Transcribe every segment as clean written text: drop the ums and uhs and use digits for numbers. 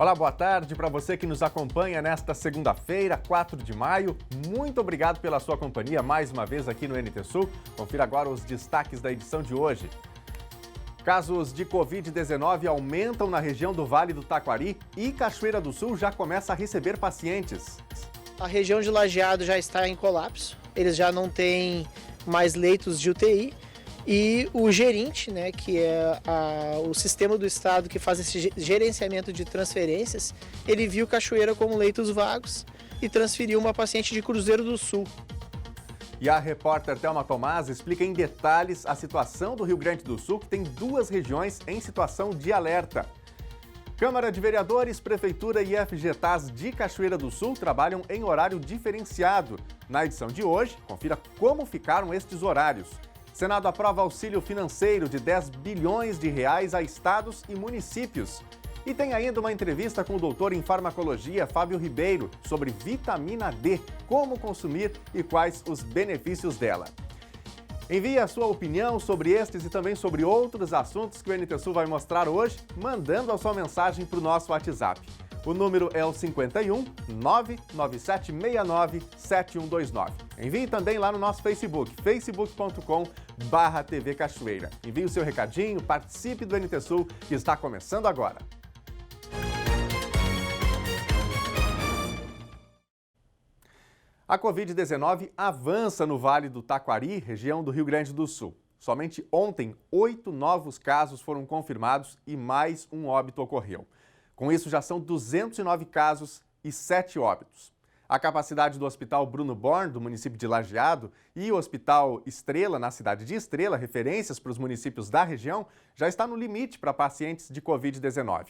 Olá, boa tarde para você que nos acompanha nesta segunda-feira, 4 de maio. Muito obrigado pela sua companhia mais uma vez aqui no NT Sul. Confira agora os destaques da edição de hoje. Casos de Covid-19 aumentam na região do Vale do Taquari e Cachoeira do Sul já começa a receber pacientes. A região de Lajeado já está em colapso, eles já não têm mais leitos de UTI. E o gerente, né, que é o sistema do estado que faz esse gerenciamento de transferências, ele viu Cachoeira como leitos vagos e transferiu uma paciente de Cruzeiro do Sul. E a repórter Thelma Tomás explica em detalhes a situação do Rio Grande do Sul, que tem duas regiões em situação de alerta. Câmara de Vereadores, Prefeitura e FGTAS de Cachoeira do Sul trabalham em horário diferenciado. Na edição de hoje, confira como ficaram estes horários. Senado aprova auxílio financeiro de 10 bilhões de reais a estados e municípios. E tem ainda uma entrevista com o doutor em farmacologia, Fábio Ribeiro, sobre vitamina D, como consumir e quais os benefícios dela. Envie a sua opinião sobre estes e também sobre outros assuntos que o NT Sul vai mostrar hoje, mandando a sua mensagem para o nosso WhatsApp. O número é o 51 99769 7129. Envie também lá no nosso Facebook, facebook.com/TV Cachoeira. Envie o seu recadinho, participe do NT Sul, que está começando agora. A Covid-19 avança no Vale do Taquari, região do Rio Grande do Sul. Somente ontem, 8 novos casos foram confirmados e mais um óbito ocorreu. Com isso, já são 209 casos e 7 óbitos. A capacidade do Hospital Bruno Born, do município de Lajeado, e o Hospital Estrela, na cidade de Estrela, referências para os municípios da região, já está no limite para pacientes de Covid-19.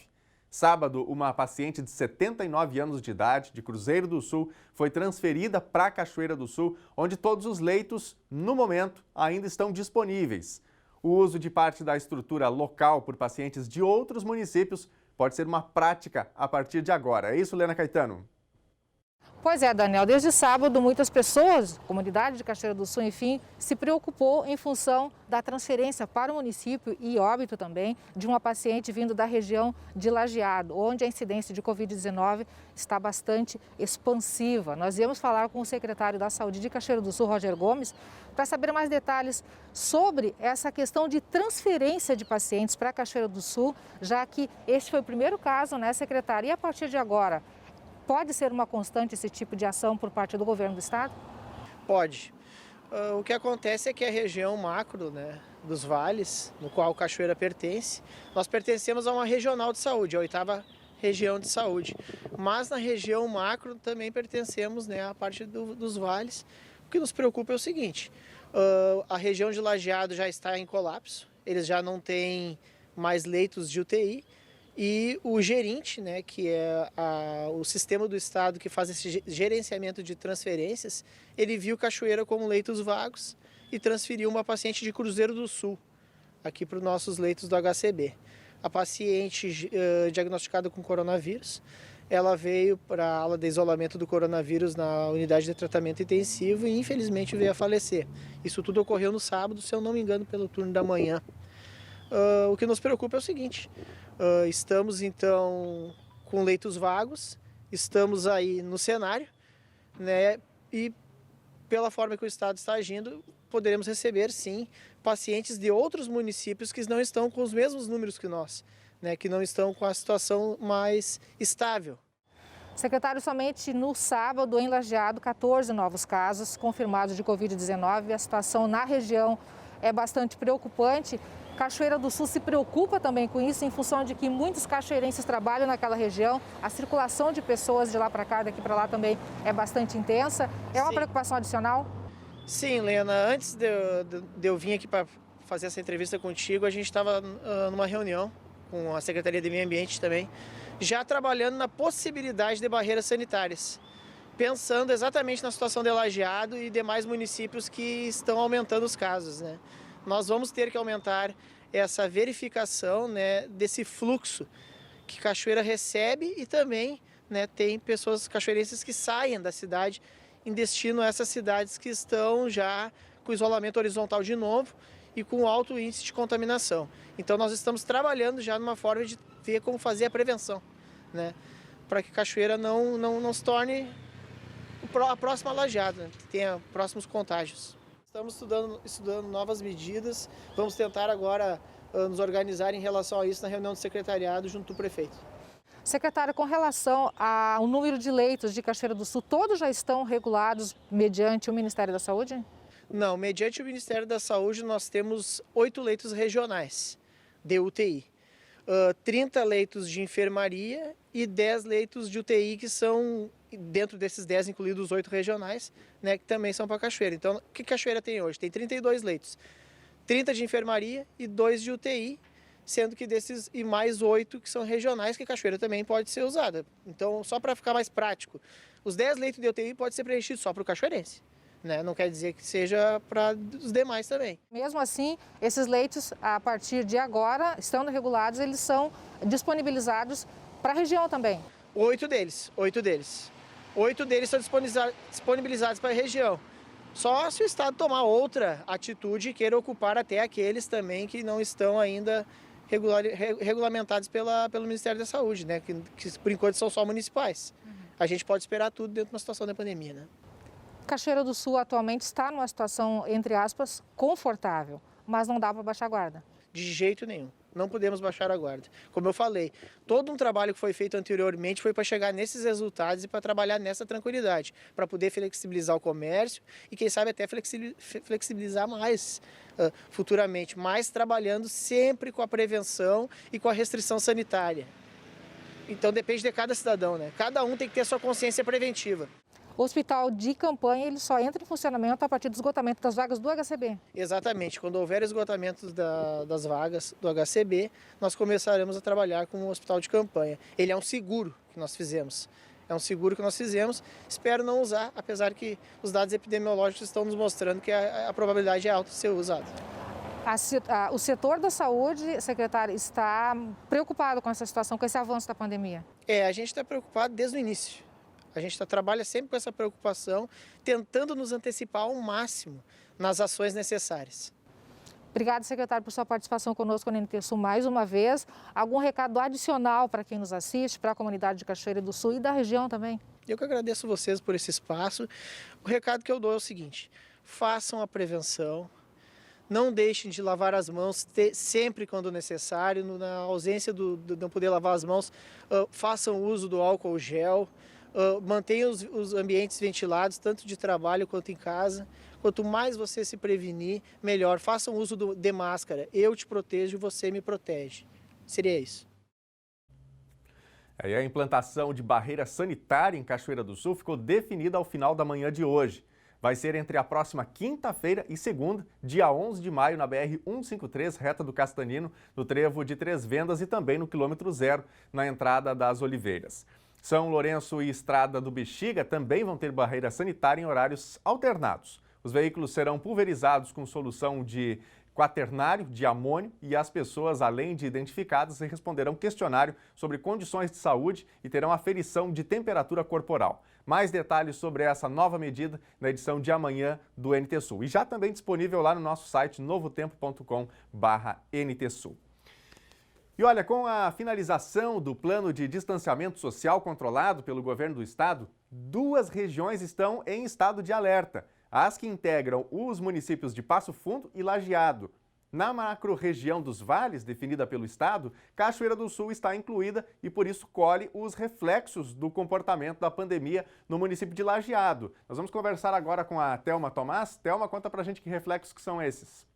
Sábado, uma paciente de 79 anos de idade, de Cruzeiro do Sul, foi transferida para Cachoeira do Sul, onde todos os leitos, no momento, ainda estão disponíveis. O uso de parte da estrutura local por pacientes de outros municípios pode ser uma prática a partir de agora. É isso, Lena Caetano? Pois é, Daniel. Desde sábado, muitas pessoas, comunidade de Cachoeira do Sul, enfim, se preocupou em função da transferência para o município e óbito também de uma paciente vindo da região de Lajeado, onde a incidência de Covid-19 está bastante expansiva. Nós íamos falar com o secretário da Saúde de Cachoeira do Sul, Roger Gomes, para saber mais detalhes sobre essa questão de transferência de pacientes para Cachoeira do Sul, já que este foi o primeiro caso, né, secretário? E a partir de agora, pode ser uma constante esse tipo de ação por parte do governo do estado? Pode. O que acontece é que a região macro, né, dos vales, no qual Cachoeira pertence, nós pertencemos a uma regional de saúde, a 8ª região de saúde. Mas na região macro também pertencemos, né, à parte dos vales. O que nos preocupa é o seguinte, a região de Lajeado já está em colapso, eles já não têm mais leitos de UTI. E o gerente, né, que é o sistema do estado que faz esse gerenciamento de transferências, ele viu Cachoeira como leitos vagos e transferiu uma paciente de Cruzeiro do Sul, aqui para os nossos leitos do HCB. A paciente diagnosticada com coronavírus, ela veio para a ala de isolamento do coronavírus na unidade de tratamento intensivo e infelizmente veio a falecer. Isso tudo ocorreu no sábado, se eu não me engano, pelo turno da manhã. O que nos preocupa é o seguinte, estamos então com leitos vagos, estamos aí no cenário, né, e pela forma que o estado está agindo, poderemos receber sim pacientes de outros municípios que não estão com os mesmos números que nós, né, que não estão com a situação mais estável. Secretário, somente no sábado em Lajeado, 14 novos casos confirmados de Covid-19. A situação na região é bastante preocupante. Cachoeira do Sul se preocupa também com isso, em função de que muitos cachoeirenses trabalham naquela região. A circulação de pessoas de lá para cá, daqui para lá também é bastante intensa. É uma preocupação adicional? Sim, Lena. Antes de eu vir aqui para fazer essa entrevista contigo, a gente estava numa reunião com a Secretaria de Meio Ambiente também, já trabalhando na possibilidade de barreiras sanitárias, pensando exatamente na situação de Lajeado e demais municípios que estão aumentando os casos, né? Nós vamos ter que aumentar essa verificação, né, desse fluxo que Cachoeira recebe e também, né, tem pessoas cachoeirenses que saem da cidade em destino a essas cidades que estão já com isolamento horizontal de novo e com alto índice de contaminação. Então nós estamos trabalhando já numa forma de ver como fazer a prevenção, né? Para que Cachoeira não se torne a próxima Lajeado, né? Que tenha próximos contágios. Estamos estudando novas medidas, vamos tentar agora nos organizar em relação a isso na reunião do secretariado junto do prefeito. Secretário, com relação ao número de leitos de Cachoeira do Sul, todos já estão regulados mediante o Ministério da Saúde? Não, mediante o Ministério da Saúde nós temos 8 leitos regionais de UTI, 30 leitos de enfermaria e 10 leitos de UTI que são, dentro desses 10, incluídos os 8 regionais, né, que também são para Cachoeira. Então, o que Cachoeira tem hoje? Tem 32 leitos, 30 de enfermaria e 2 de UTI, sendo que desses e mais 8 que são regionais, que Cachoeira também pode ser usada. Então, só para ficar mais prático, os 10 leitos de UTI podem ser preenchidos só para o cachoeirense, né? Não quer dizer que seja para os demais também. Mesmo assim, esses leitos, a partir de agora, estando regulados, eles são disponibilizados para a região também? 8 deles. 8 deles são disponibilizados para a região. Só se o Estado tomar outra atitude e queira ocupar até aqueles também que não estão ainda regulamentados pelo Ministério da Saúde, né? Que por enquanto são só municipais. A gente pode esperar tudo dentro de uma situação da pandemia, né? Cachoeira do Sul atualmente está numa situação, entre aspas, confortável, mas não dá para baixar a guarda. De jeito nenhum. Não podemos baixar a guarda. Como eu falei, todo um trabalho que foi feito anteriormente foi para chegar nesses resultados e para trabalhar nessa tranquilidade, para poder flexibilizar o comércio e, quem sabe, até flexibilizar mais futuramente, mas trabalhando sempre com a prevenção e com a restrição sanitária. Então depende de cada cidadão, né? Cada um tem que ter a sua consciência preventiva. O hospital de campanha ele só entra em funcionamento a partir do esgotamento das vagas do HCB. Exatamente. Quando houver esgotamento das vagas do HCB, nós começaremos a trabalhar com o hospital de campanha. Ele é um seguro que nós fizemos. Espero não usar, apesar que os dados epidemiológicos estão nos mostrando que a probabilidade é alta de ser usado. O setor da saúde, secretário, está preocupado com essa situação, com esse avanço da pandemia? A gente está preocupado desde o início. A gente trabalha sempre com essa preocupação, tentando nos antecipar ao máximo nas ações necessárias. Obrigada, secretário, por sua participação conosco no NT Sul mais uma vez. Algum recado adicional para quem nos assiste, para a comunidade de Cachoeira do Sul e da região também? Eu que agradeço vocês por esse espaço. O recado que eu dou é o seguinte: façam a prevenção, não deixem de lavar as mãos sempre quando necessário. Na ausência de não poder lavar as mãos, façam uso do álcool gel. Mantenha os ambientes ventilados, tanto de trabalho quanto em casa. Quanto mais você se prevenir, melhor. Façam uso de máscara. Eu te protejo e você me protege. Seria isso. E a implantação de barreira sanitária em Cachoeira do Sul ficou definida ao final da manhã de hoje. Vai ser entre a próxima quinta-feira e segunda, dia 11 de maio, na BR-153, reta do Castanino, no trevo de Três Vendas e também no quilômetro 0, na entrada das Oliveiras. São Lourenço e Estrada do Bexiga também vão ter barreira sanitária em horários alternados. Os veículos serão pulverizados com solução de quaternário de amônio e as pessoas, além de identificadas, responderão questionário sobre condições de saúde e terão aferição de temperatura corporal. Mais detalhes sobre essa nova medida na edição de amanhã do NT Sul. E já também disponível lá no nosso site novotempo.com/NTSul. E olha, com a finalização do plano de distanciamento social controlado pelo governo do estado, 2 regiões estão em estado de alerta, as que integram os municípios de Passo Fundo e Lajeado. Na macro-região dos vales, definida pelo estado, Cachoeira do Sul está incluída e por isso colhe os reflexos do comportamento da pandemia no município de Lajeado. Nós vamos conversar agora com a Thelma Tomás. Thelma, conta pra gente que reflexos que são esses.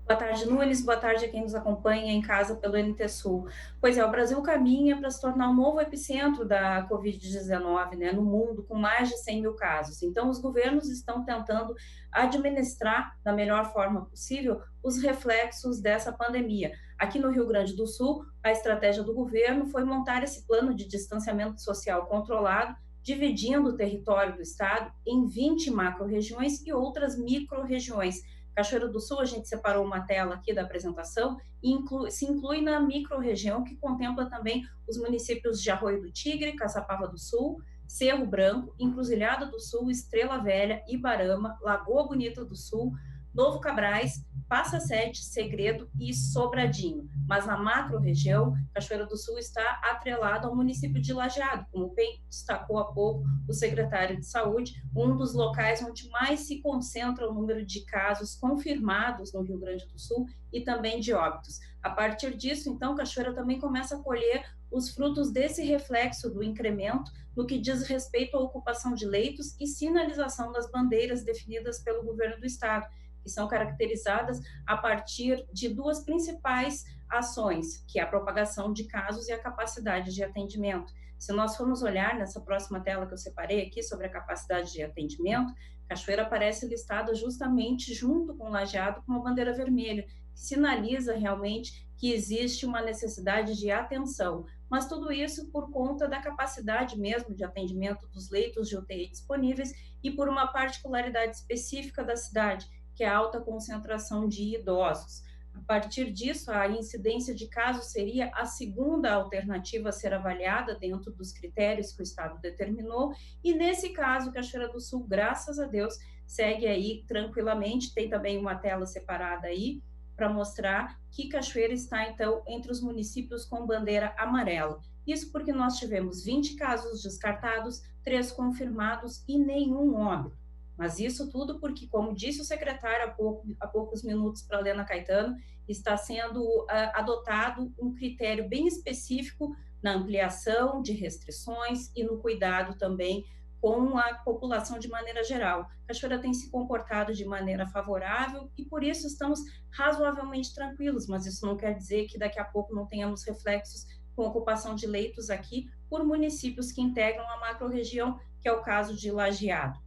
Boa tarde, Nunes. Boa tarde a quem nos acompanha em casa pelo NT Sul. Pois é, o Brasil caminha para se tornar um novo epicentro da Covid-19, né, no mundo, com mais de 100 mil casos. Então, os governos estão tentando administrar da melhor forma possível os reflexos dessa pandemia. Aqui no Rio Grande do Sul, a estratégia do governo foi montar esse plano de distanciamento social controlado, dividindo o território do estado em 20 macro-regiões e outras micro-regiões. Cachoeira do Sul, a gente separou uma tela aqui da apresentação e se inclui na micro-região que contempla também os municípios de Arroio do Tigre, Caçapava do Sul, Cerro Branco, Encruzilhada do Sul, Estrela Velha, Ibarama, Lagoa Bonita do Sul, Novo Cabrais, Passa Sete, Segredo e Sobradinho. Mas na macro-região, Cachoeira do Sul está atrelado ao município de Lajeado, como bem destacou há pouco o secretário de Saúde, um dos locais onde mais se concentra o número de casos confirmados no Rio Grande do Sul e também de óbitos. A partir disso, então, Cachoeira também começa a colher os frutos desse reflexo do incremento no que diz respeito à ocupação de leitos e sinalização das bandeiras definidas pelo governo do estado, que são caracterizadas a partir de duas principais ações, que é a propagação de casos e a capacidade de atendimento. Se nós formos olhar nessa próxima tela que eu separei aqui sobre a capacidade de atendimento, Cachoeira aparece listada justamente junto com Lajeado com uma bandeira vermelha, que sinaliza realmente que existe uma necessidade de atenção. Mas tudo isso por conta da capacidade mesmo de atendimento dos leitos de UTI disponíveis e por uma particularidade específica da cidade, que é a alta concentração de idosos. A partir disso, a incidência de casos seria a segunda alternativa a ser avaliada dentro dos critérios que o Estado determinou, e nesse caso, Cachoeira do Sul, graças a Deus, segue aí tranquilamente. Tem também uma tela separada aí para mostrar que Cachoeira está, então, entre os municípios com bandeira amarela. Isso porque nós tivemos 20 casos descartados, 3 confirmados e nenhum óbito. Mas isso tudo porque, como disse o secretário há poucos minutos para a Lena Caetano, está sendo adotado um critério bem específico na ampliação de restrições e no cuidado também com a população de maneira geral. Cachoeira tem se comportado de maneira favorável e por isso estamos razoavelmente tranquilos, mas isso não quer dizer que daqui a pouco não tenhamos reflexos com ocupação de leitos aqui por municípios que integram a macro-região, que é o caso de Lajeado.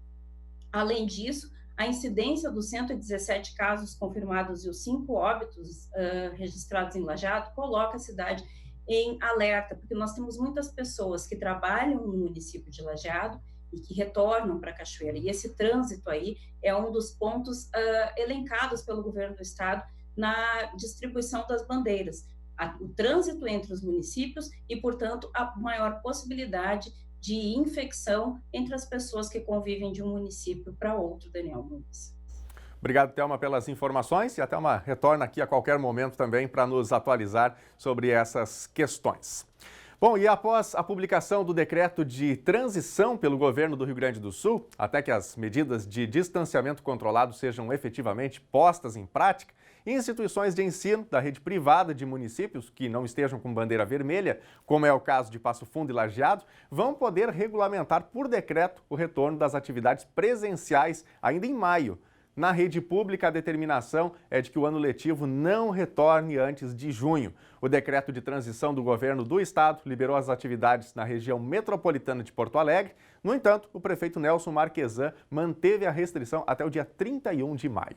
Além disso, a incidência dos 117 casos confirmados e os 5 óbitos registrados em Lajeado coloca a cidade em alerta, porque nós temos muitas pessoas que trabalham no município de Lajeado e que retornam para Cachoeira. E esse trânsito aí é um dos pontos elencados pelo governo do estado na distribuição das bandeiras. O trânsito entre os municípios e, portanto, a maior possibilidade de infecção entre as pessoas que convivem de um município para outro, Daniel Nunes. Obrigado, Thelma, pelas informações, e a Thelma retorna aqui a qualquer momento também para nos atualizar sobre essas questões. Bom, e após a publicação do decreto de transição pelo governo do Rio Grande do Sul, até que as medidas de distanciamento controlado sejam efetivamente postas em prática, instituições de ensino da rede privada de municípios que não estejam com bandeira vermelha, como é o caso de Passo Fundo e Lajeado, vão poder regulamentar por decreto o retorno das atividades presenciais ainda em maio. Na rede pública, a determinação é de que o ano letivo não retorne antes de junho. O decreto de transição do governo do estado liberou as atividades na região metropolitana de Porto Alegre. No entanto, o prefeito Nelson Marquesan manteve a restrição até o dia 31 de maio.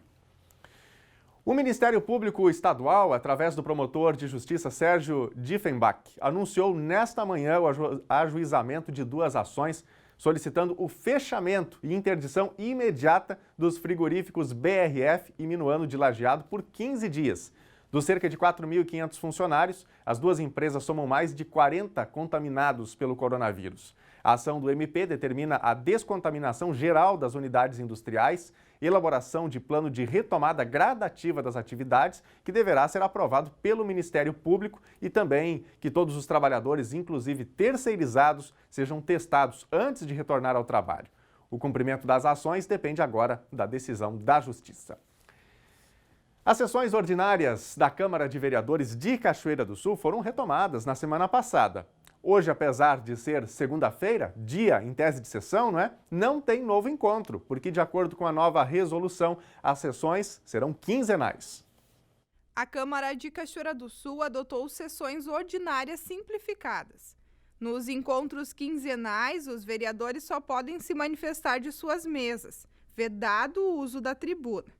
O Ministério Público Estadual, através do promotor de justiça Sérgio Diefenbach, anunciou nesta manhã o ajuizamento de 2 ações solicitando o fechamento e interdição imediata dos frigoríficos BRF e Minuano de Lajeado por 15 dias. Dos cerca de 4.500 funcionários, as 2 empresas somam mais de 40 contaminados pelo coronavírus. A ação do MP determina a descontaminação geral das unidades industriais, elaboração de plano de retomada gradativa das atividades, que deverá ser aprovado pelo Ministério Público, e também que todos os trabalhadores, inclusive terceirizados, sejam testados antes de retornar ao trabalho. O cumprimento das ações depende agora da decisão da Justiça. As sessões ordinárias da Câmara de Vereadores de Cachoeira do Sul foram retomadas na semana passada. Hoje, apesar de ser segunda-feira, dia em tese de sessão, não tem novo encontro, porque, de acordo com a nova resolução, as sessões serão quinzenais. A Câmara de Cachoeira do Sul adotou sessões ordinárias simplificadas. Nos encontros quinzenais, os vereadores só podem se manifestar de suas mesas, vedado o uso da tribuna.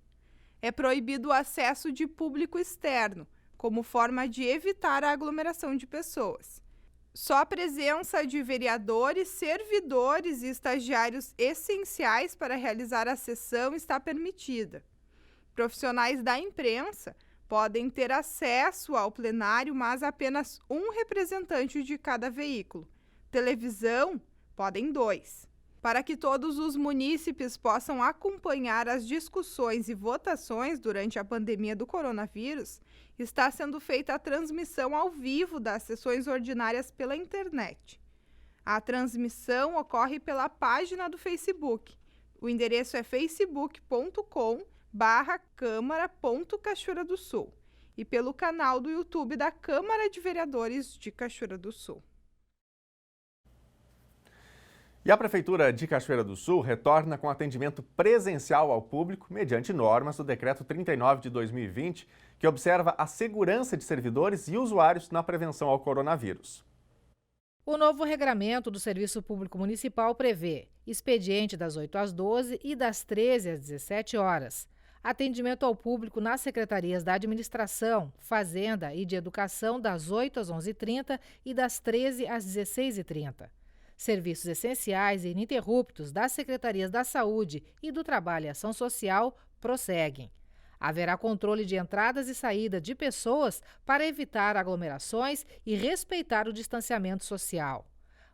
É proibido o acesso de público externo, como forma de evitar a aglomeração de pessoas. Só a presença de vereadores, servidores e estagiários essenciais para realizar a sessão está permitida. Profissionais da imprensa podem ter acesso ao plenário, mas apenas um representante de cada veículo. Televisão, podem 2. Para que todos os munícipes possam acompanhar as discussões e votações durante a pandemia do coronavírus, está sendo feita a transmissão ao vivo das sessões ordinárias pela internet. A transmissão ocorre pela página do Facebook. O endereço é facebook.com/câmara.Cachoeira do Sul e pelo canal do YouTube da Câmara de Vereadores de Cachoeira do Sul. E a Prefeitura de Cachoeira do Sul retorna com atendimento presencial ao público mediante normas do Decreto 39 de 2020, que observa a segurança de servidores e usuários na prevenção ao coronavírus. O novo regramento do Serviço Público Municipal prevê expediente das 8 às 12 e das 13 às 17 horas. Atendimento ao público nas secretarias da Administração, Fazenda e de Educação das 8 às 11h30 e das 13 às 16h30. Serviços essenciais e ininterruptos das Secretarias da Saúde e do Trabalho e Ação Social prosseguem. Haverá controle de entradas e saída de pessoas para evitar aglomerações e respeitar o distanciamento social.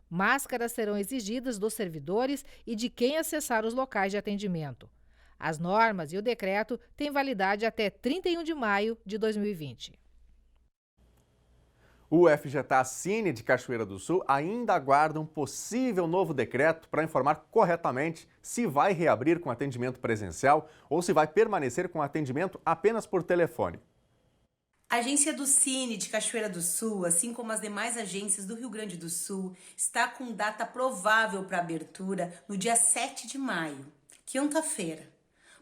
Máscaras serão exigidas dos servidores e de quem acessar os locais de atendimento. As normas e o decreto têm validade até 31 de maio de 2020. O FGTAS Cine de Cachoeira do Sul ainda aguarda um possível novo decreto para informar corretamente se vai reabrir com atendimento presencial ou se vai permanecer com atendimento apenas por telefone. A agência do Cine de Cachoeira do Sul, assim como as demais agências do Rio Grande do Sul, está com data provável para abertura no dia 7 de maio, quinta-feira.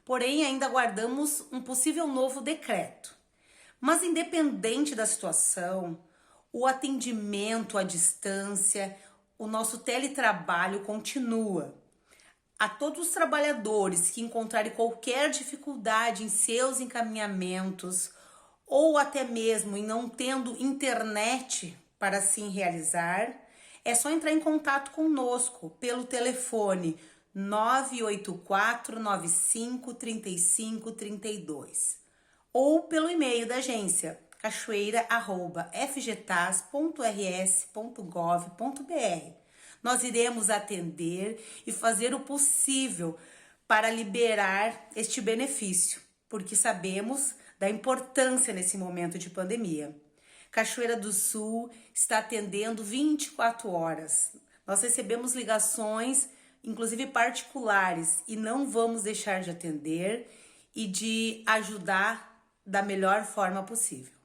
Porém, ainda aguardamos um possível novo decreto. Mas independente da situação, o atendimento à distância, o nosso teletrabalho continua. A todos os trabalhadores que encontrarem qualquer dificuldade em seus encaminhamentos ou até mesmo em não tendo internet para assim realizar, é só entrar em contato conosco pelo telefone 984953532 ou pelo e-mail da agência cachoeira@fgtas.rs.gov.br. Nós iremos atender e fazer o possível para liberar este benefício, porque sabemos da importância nesse momento de pandemia. Cachoeira do Sul está atendendo 24 horas. Nós recebemos ligações, inclusive particulares, e não vamos deixar de atender e de ajudar da melhor forma possível.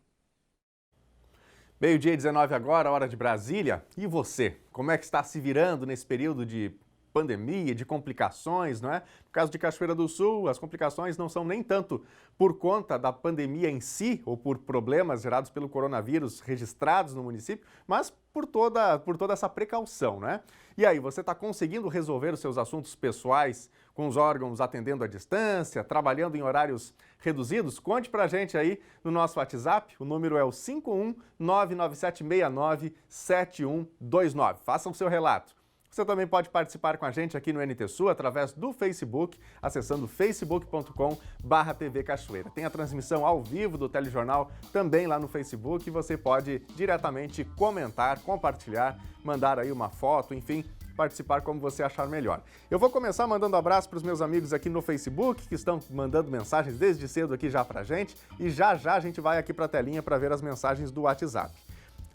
Meio-dia 19 agora, hora de Brasília. E você? Como é que está se virando nesse período de pandemia, de complicações, não é? No caso de Cachoeira do Sul, as complicações não são nem tanto por conta da pandemia em si ou por problemas gerados pelo coronavírus registrados no município, mas por toda essa precaução, né? E aí, você está conseguindo resolver os seus assuntos pessoais com os órgãos atendendo à distância, trabalhando em horários reduzidos? Conte pra gente aí no nosso WhatsApp, o número é o 51997697129. Faça o seu relato. Você também pode participar com a gente aqui no NT Sul através do Facebook, acessando facebook.com/TV Cachoeira. Tem a transmissão ao vivo do telejornal também lá no Facebook e você pode diretamente comentar, compartilhar, mandar aí uma foto, enfim, participar como você achar melhor. Eu vou começar mandando abraço para os meus amigos aqui no Facebook, que estão mandando mensagens desde cedo aqui já pra gente, e já a gente vai aqui para a telinha para ver as mensagens do WhatsApp.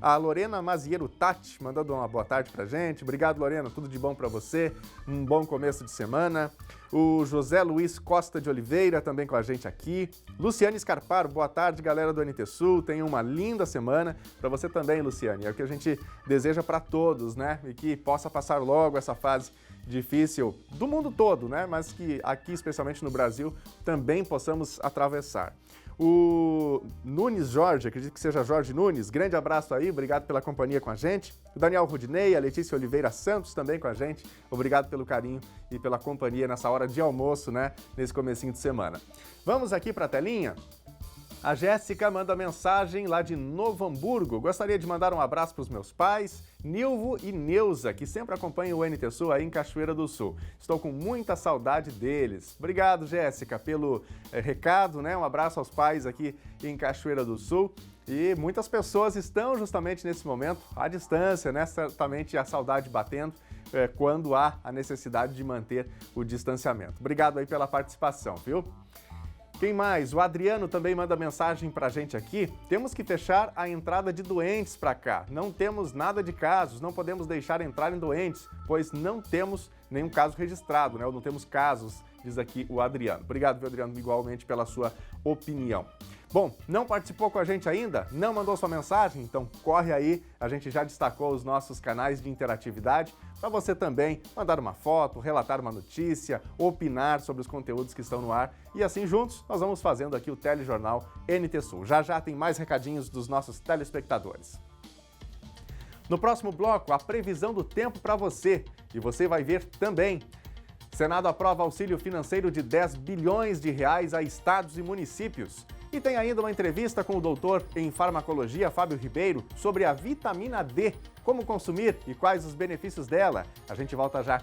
A Lorena Maziero Tati mandando uma boa tarde pra gente. Obrigado, Lorena, tudo de bom para você. Um bom começo de semana. O José Luiz Costa de Oliveira também com a gente aqui. Luciane Scarparo, boa tarde, galera do NT Sul. Tenham uma linda semana. Para você também, Luciane. É o que a gente deseja para todos, né? E que possa passar logo essa fase difícil do mundo todo, né? Mas que aqui, especialmente no Brasil, também possamos atravessar. O Nunes Jorge, acredito que seja Jorge Nunes, grande abraço aí, obrigado pela companhia com a gente. O Daniel Rudinei, a Letícia Oliveira Santos também com a gente, obrigado pelo carinho e pela companhia nessa hora de almoço, né, nesse comecinho de semana. Vamos aqui para a telinha? A Jéssica manda mensagem lá de Novo Hamburgo. Gostaria de mandar um abraço para os meus pais, Nilvo e Neuza, que sempre acompanham o NT Sul aí em Cachoeira do Sul. Estou com muita saudade deles. Obrigado, Jéssica, pelo recado, né? Um abraço aos pais aqui em Cachoeira do Sul. E muitas pessoas estão justamente nesse momento à distância, né? Certamente a saudade batendo. quando há a necessidade de manter o distanciamento. Obrigado aí pela participação, viu? Quem mais? O Adriano também manda mensagem pra gente aqui. Temos que fechar a entrada de doentes para cá. Não temos nada de casos, não podemos deixar entrarem doentes, pois não temos nenhum caso registrado, né? Ou não temos casos, diz aqui o Adriano. Obrigado, Adriano, igualmente pela sua opinião. Bom, não participou com a gente ainda? Não mandou sua mensagem? Então corre aí, a gente já destacou os nossos canais de interatividade para você também mandar uma foto, relatar uma notícia, opinar sobre os conteúdos que estão no ar e assim juntos nós vamos fazendo aqui o Telejornal NT Sul. Já já tem mais recadinhos dos nossos telespectadores. No próximo bloco, a previsão do tempo para você e você vai ver também. Senado aprova auxílio financeiro de 10 bilhões de reais a estados e municípios. E tem ainda uma entrevista com o doutor em farmacologia, Fábio Ribeiro, sobre a vitamina D, como consumir e quais os benefícios dela. A gente volta já.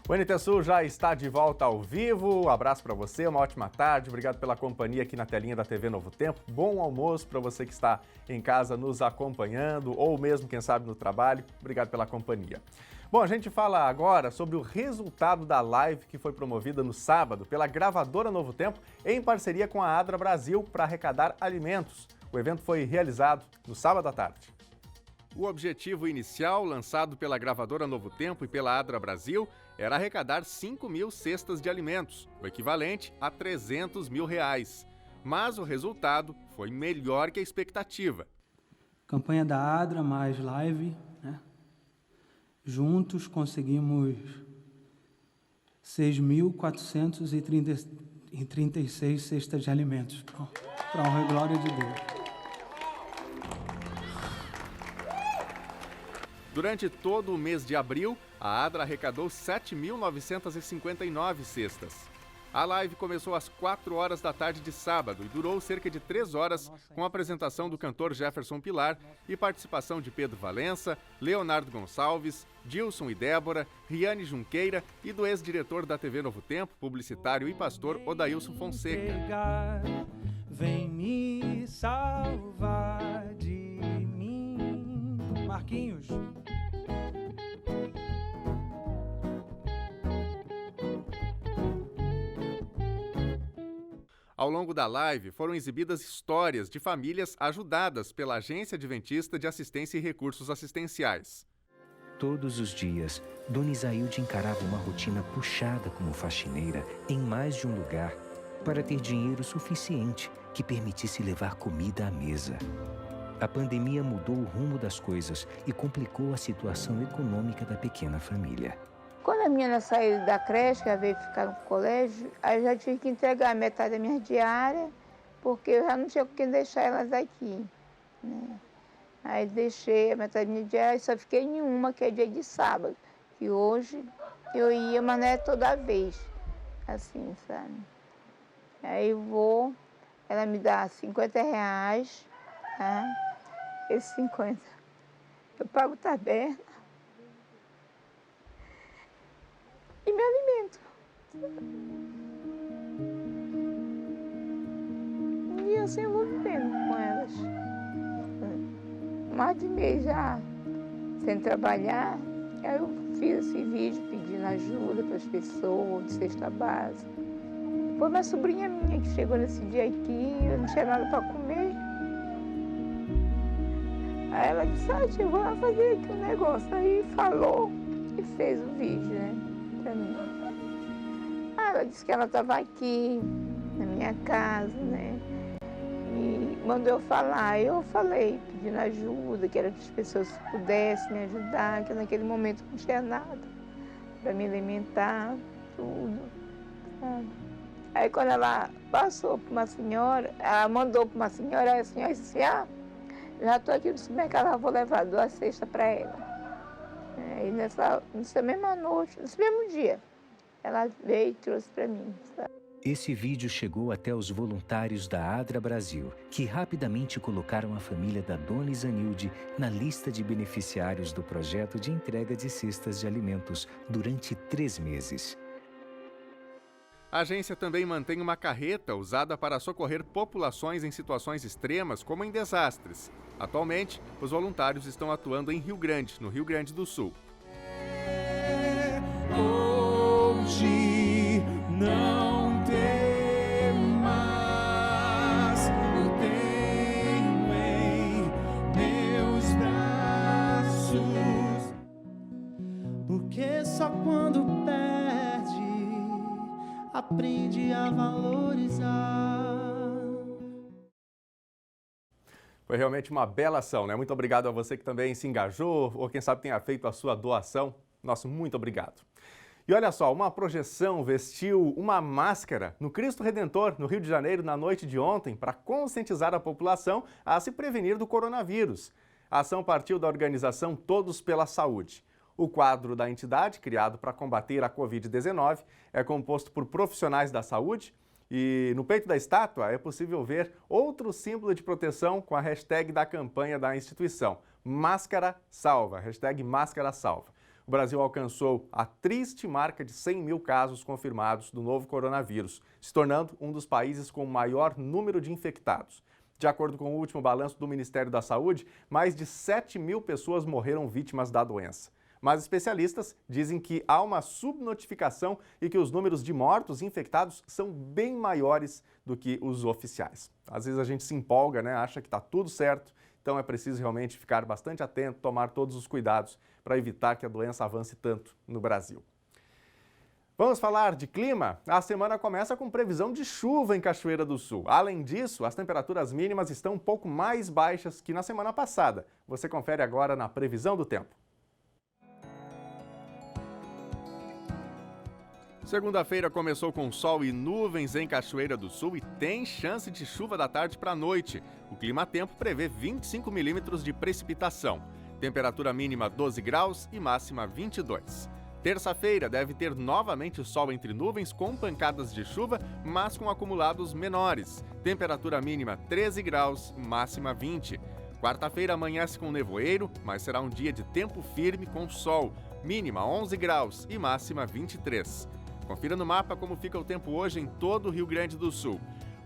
O NT Sul já está de volta ao vivo. Um abraço para você, uma ótima tarde. Obrigado pela companhia aqui na telinha da TV Novo Tempo. Bom almoço para você que está em casa nos acompanhando ou mesmo, quem sabe, no trabalho. Obrigado pela companhia. Bom, a gente fala agora sobre o resultado da live que foi promovida no sábado pela gravadora Novo Tempo em parceria com a Adra Brasil para arrecadar alimentos. O evento foi realizado no sábado à tarde. O objetivo inicial, lançado pela gravadora Novo Tempo e pela Adra Brasil, era arrecadar 5.000 cestas de alimentos, o equivalente a R$300 mil. Mas o resultado foi melhor que a expectativa. Campanha da Adra mais live, né? Juntos conseguimos 6.436 cestas de alimentos, para a honra e glória de Deus. Durante todo o mês de abril, a Adra arrecadou 7.959 cestas. A live começou às 4 horas da tarde de sábado e durou cerca de 3 horas, com a apresentação do cantor Jefferson Pilar e participação de Pedro Valença, Leonardo Gonçalves, Dilson e Débora, Riane Junqueira e do ex-diretor da TV Novo Tempo, publicitário e pastor Odailson Fonseca. Vem me salvar de mim. Marquinhos. Ao longo da live, foram exibidas histórias de famílias ajudadas pela Agência Adventista de Assistência e Recursos Assistenciais. Todos os dias, Dona Isaílde encarava uma rotina puxada como faxineira em mais de um lugar para ter dinheiro suficiente que permitisse levar comida à mesa. A pandemia mudou o rumo das coisas e complicou a situação econômica da pequena família. Quando a menina saiu da creche, que ela veio ficar no colégio, aí eu já tive que entregar metade da minha diária, porque eu já não tinha com quem deixar elas aqui, né? Aí deixei a metade da minha diária e só fiquei em uma, que é dia de sábado. Que hoje eu ia, mas não é toda vez, assim, sabe? Aí eu vou, ela me dá R$50, tá? Esses 50 eu pago taberna e me alimento. E assim eu vou vivendo com elas. Mais de mês já sem trabalhar, aí eu fiz esse vídeo pedindo ajuda para as pessoas de cesta básica. Foi uma sobrinha minha que chegou nesse dia aqui, eu não tinha nada para comer. Aí ela disse, tia, eu vou lá fazer aqui um negócio. Aí falou e fez o vídeo, né, pra mim. Aí ela disse que ela estava aqui, na minha casa, né, e mandou eu falar. Eu falei, pedindo ajuda, que era que as pessoas pudessem me ajudar, que naquele momento não tinha nada para me alimentar, tudo, sabe? Aí quando ela passou para uma senhora, ela mandou para uma senhora, a senhora disse, já estou aqui no supermercado, vou levar 2 cestas para ela. E nessa mesma noite, nesse mesmo dia, ela veio e trouxe para mim, sabe? Esse vídeo chegou até os voluntários da Adra Brasil, que rapidamente colocaram a família da Dona Isanilde na lista de beneficiários do projeto de entrega de cestas de alimentos durante 3 meses. A agência também mantém uma carreta usada para socorrer populações em situações extremas, como em desastres. Atualmente, os voluntários estão atuando em Rio Grande, no Rio Grande do Sul. Hoje não temas, eu tenho em meus braços, porque só quando perde aprende a valorizar. Foi realmente uma bela ação, né? Muito obrigado a você que também se engajou ou quem sabe tenha feito a sua doação. Nosso muito obrigado. E olha só, uma projeção vestiu uma máscara no Cristo Redentor, no Rio de Janeiro, na noite de ontem, para conscientizar a população a se prevenir do coronavírus. A ação partiu da organização Todos pela Saúde. O quadro da entidade, criado para combater a Covid-19, é composto por profissionais da saúde e no peito da estátua é possível ver outro símbolo de proteção com a hashtag da campanha da instituição, Máscara Salva, hashtag Máscara Salva. O Brasil alcançou a triste marca de 100 mil casos confirmados do novo coronavírus, se tornando um dos países com o maior número de infectados. De acordo com o último balanço do Ministério da Saúde, mais de 7 mil pessoas morreram vítimas da doença. Mas especialistas dizem que há uma subnotificação e que os números de mortos infectados são bem maiores do que os oficiais. Às vezes a gente se empolga, né? Acha que está tudo certo, então é preciso realmente ficar bastante atento, tomar todos os cuidados para evitar que a doença avance tanto no Brasil. Vamos falar de clima? A semana começa com previsão de chuva em Cachoeira do Sul. Além disso, as temperaturas mínimas estão um pouco mais baixas que na semana passada. Você confere agora na previsão do tempo. Segunda-feira começou com sol e nuvens em Cachoeira do Sul e tem chance de chuva da tarde para a noite. O Climatempo prevê 25 milímetros de precipitação. Temperatura mínima 12 graus e máxima 22. Terça-feira deve ter novamente sol entre nuvens com pancadas de chuva, mas com acumulados menores. Temperatura mínima 13 graus, máxima 20. Quarta-feira amanhece com nevoeiro, mas será um dia de tempo firme com sol. Mínima 11 graus e máxima 23. Confira no mapa como fica o tempo hoje em todo o Rio Grande do Sul.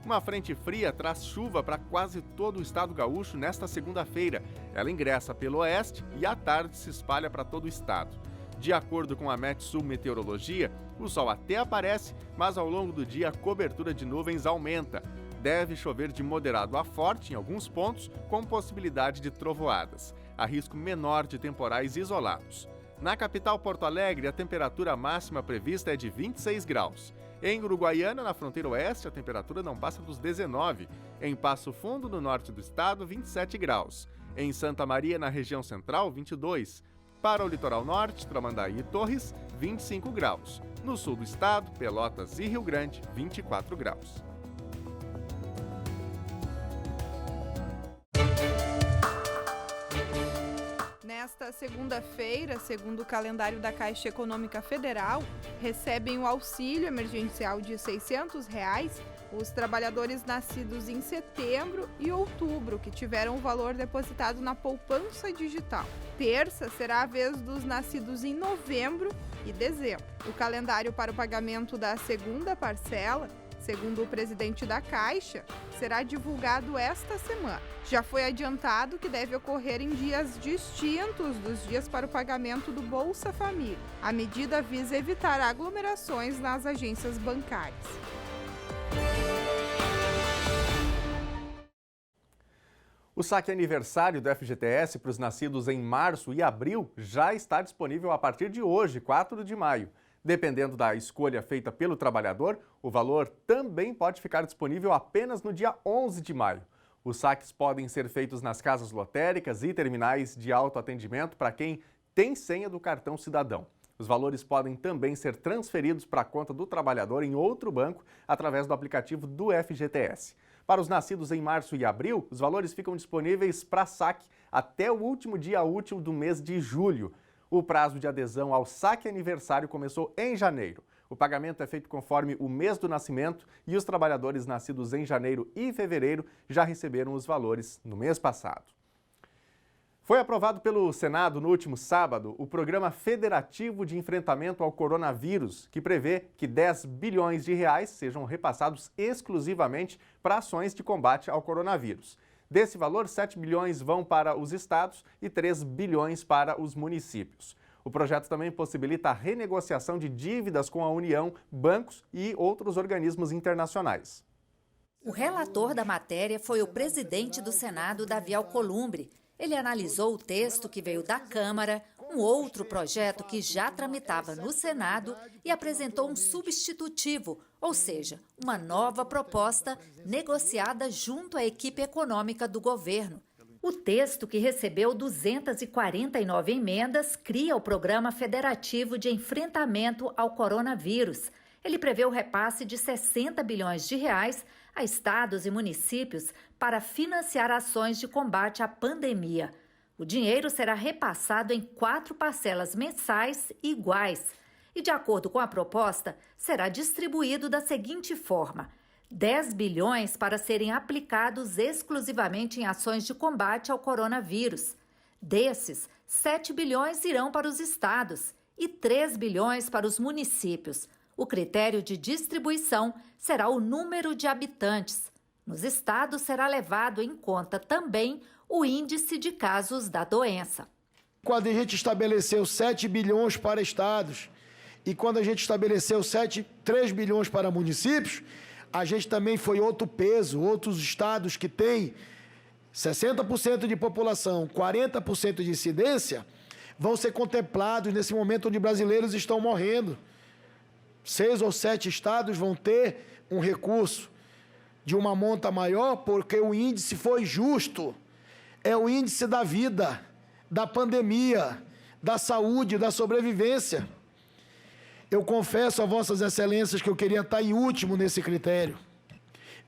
Uma frente fria traz chuva para quase todo o estado gaúcho nesta segunda-feira. Ela ingressa pelo oeste e à tarde se espalha para todo o estado. De acordo com a Metsul Meteorologia, o sol até aparece, mas ao longo do dia a cobertura de nuvens aumenta. Deve chover de moderado a forte em alguns pontos, com possibilidade de trovoadas. Há risco menor de temporais isolados. Na capital Porto Alegre, a temperatura máxima prevista é de 26 graus. Em Uruguaiana, na fronteira oeste, a temperatura não passa dos 19. Em Passo Fundo, no norte do estado, 27 graus. Em Santa Maria, na região central, 22. Para o litoral norte, Tramandaí e Torres, 25 graus. No sul do estado, Pelotas e Rio Grande, 24 graus. Nesta segunda-feira, segundo o calendário da Caixa Econômica Federal, recebem o auxílio emergencial de R$ 600 os trabalhadores nascidos em setembro e outubro, que tiveram o valor depositado na poupança digital. Terça será a vez dos nascidos em novembro e dezembro. O calendário para o pagamento da segunda parcela, segundo o presidente da Caixa, será divulgado esta semana. Já foi adiantado que deve ocorrer em dias distintos dos dias para o pagamento do Bolsa Família. A medida visa evitar aglomerações nas agências bancárias. O saque aniversário do FGTS para os nascidos em março e abril já está disponível a partir de hoje, 4 de maio. Dependendo da escolha feita pelo trabalhador, o valor também pode ficar disponível apenas no dia 11 de maio. Os saques podem ser feitos nas casas lotéricas e terminais de autoatendimento para quem tem senha do cartão cidadão. Os valores podem também ser transferidos para a conta do trabalhador em outro banco através do aplicativo do FGTS. Para os nascidos em março e abril, os valores ficam disponíveis para saque até o último dia útil do mês de julho. O prazo de adesão ao saque aniversário começou em janeiro. O pagamento é feito conforme o mês do nascimento e os trabalhadores nascidos em janeiro e fevereiro já receberam os valores no mês passado. Foi aprovado pelo Senado no último sábado o Programa Federativo de Enfrentamento ao Coronavírus, que prevê que 10 bilhões de reais sejam repassados exclusivamente para ações de combate ao coronavírus. Desse valor, 7 bilhões vão para os estados e 3 bilhões para os municípios. O projeto também possibilita a renegociação de dívidas com a União, bancos e outros organismos internacionais. O relator da matéria foi o presidente do Senado, Davi Alcolumbre. Ele analisou o texto que veio da Câmara, um outro projeto que já tramitava no Senado e apresentou um substitutivo, ou seja, uma nova proposta negociada junto à equipe econômica do governo. O texto, que recebeu 249 emendas, cria o Programa Federativo de Enfrentamento ao Coronavírus. Ele prevê o repasse de 60 bilhões de reais a estados e municípios para financiar ações de combate à pandemia. O dinheiro será repassado em 4 parcelas mensais iguais e, de acordo com a proposta, será distribuído da seguinte forma: 10 bilhões para serem aplicados exclusivamente em ações de combate ao coronavírus. Desses, 7 bilhões irão para os estados e 3 bilhões para os municípios. O critério de distribuição será o número de habitantes. Nos estados será levado em conta também o índice de casos da doença. Quando a gente estabeleceu 7 bilhões para estados e quando a gente estabeleceu 3 bilhões para municípios, a gente também foi outro peso. Outros estados que têm 60% de população, 40% de incidência, vão ser contemplados nesse momento onde brasileiros estão morrendo. 6 ou 7 estados vão ter um recurso de uma monta maior porque o índice foi justo. É o índice da vida, da pandemia, da saúde, da sobrevivência. Eu confesso a vossas excelências que eu queria estar em último nesse critério.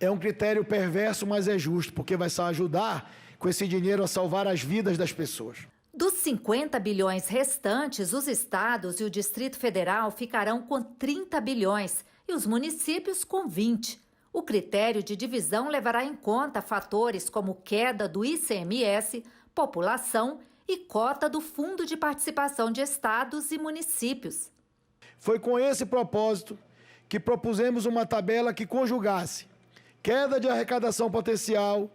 É um critério perverso, mas é justo, porque vai só ajudar com esse dinheiro a salvar as vidas das pessoas. Dos 50 bilhões restantes, os estados e o Distrito Federal ficarão com 30 bilhões e os municípios com 20. O critério de divisão levará em conta fatores como queda do ICMS, população e cota do Fundo de Participação de Estados e Municípios. Foi com esse propósito que propusemos uma tabela que conjugasse queda de arrecadação potencial,